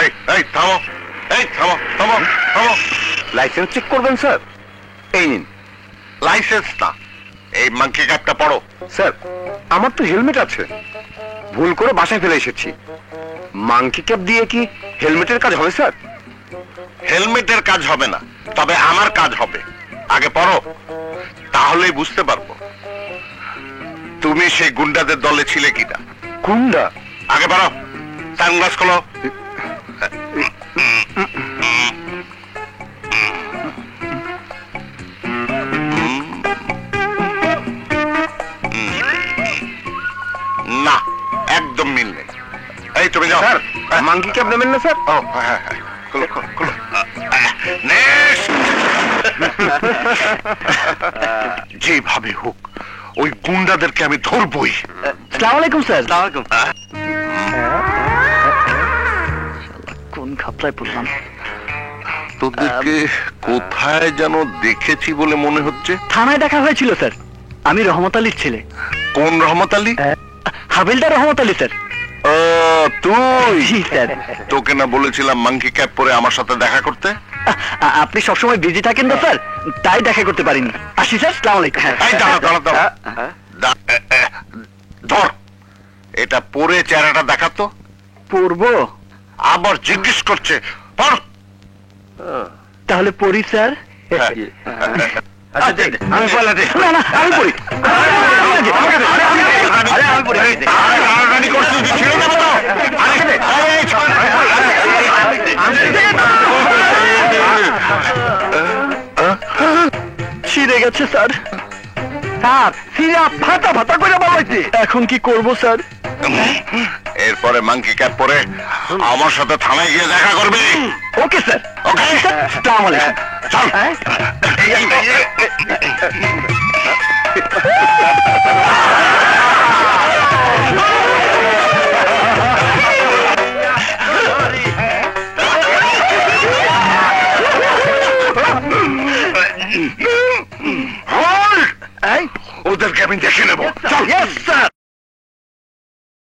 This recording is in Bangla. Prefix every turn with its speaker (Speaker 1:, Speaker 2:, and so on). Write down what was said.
Speaker 1: এই থামো, এই থামো থামো থামো।
Speaker 2: লাইসেন্স চেক করবেন স্যার? এই নিন।
Speaker 1: লাইসেন্স না, এই মাংকি ক্যাপটা পড়ো।
Speaker 2: স্যার আমার তো হেলমেট আছে, ভুল করে বাসায় ফেলে এসেছি। মাংকি ক্যাপ দিয়ে কি হেলমেটের কাজ হবে স্যার?
Speaker 1: হেলমেটের কাজ হবে না, তবে আমার কাজ হবে। আগে পড়ো, তাহলেই বুঝতে পারবো তুমি সেই গুন্ডাদের দলে ছিলে কিনা।
Speaker 2: গুন্ডা?
Speaker 1: আগে পড়ো, সানগ্লাস খোলো। না, একদম মিল নেই। এই তুমি যাও।
Speaker 2: স্যার মাংকি ক্যাপ নেবেন না স্যার?
Speaker 1: ও হ্যাঁ হ্যাঁ, খোলো খোলো খোলো। নেক্সট। যেভাবে হোক ওই গুন্ডাদেরকে আমি ধরবই।
Speaker 2: আসসালামু আলাইকুম স্যার। আসসালামু আলাইকুম। কোন খাপলায় পড়লাম?
Speaker 1: তোদেরকে কোথায় যেন দেখেছি বলে মনে হচ্ছে।
Speaker 3: থানায় দেখা হয়েছিল স্যার, আমি রহমত আলীর ছেলে।
Speaker 1: কোন রহমত আলী?
Speaker 3: হাবিলদার রহমত আলী স্যার।
Speaker 1: ও তুই?
Speaker 3: জি স্যার।
Speaker 1: তোকে না বলেছিলাম মাংকি ক্যাপ পরে আমার সাথে দেখা করতে?
Speaker 3: আপনি সবসময় বিজি থাকেন তো স্যার, তাই দেখা করতে পারিনি। আসি স্যার, সালাম আলাইকুম।
Speaker 1: এই দাঁড়া দাঁড়া দাঁড়া। ধর, এটা পরে চেহারাটা দেখাতো।
Speaker 3: পড়বো?
Speaker 1: আবার জিজ্ঞেস করছে পড়।
Speaker 3: তাহলে পড়ি স্যার?
Speaker 2: আমি পয়লা দে।
Speaker 3: না না, আমি পড়ি।
Speaker 2: আমি পড়ি।
Speaker 1: টানাটানি করছিস, ছেড়ে দেবো তো।
Speaker 3: ছিঁড়ে গেছে স্যার। স্যার ছিঁড়া ফাটা ফাটা করে বাবাইছে। এখন কি করব স্যার?
Speaker 1: এরপরে মাংকি ক্যাপ পরে আমার সাথে থানায় গিয়ে দেখা করবি।
Speaker 3: Okay sir.
Speaker 1: ওকে,
Speaker 3: সালাম আলাইকুম।
Speaker 1: চল। ওদেরকে আমি দেখে নেবো। চল।
Speaker 3: Yes sir.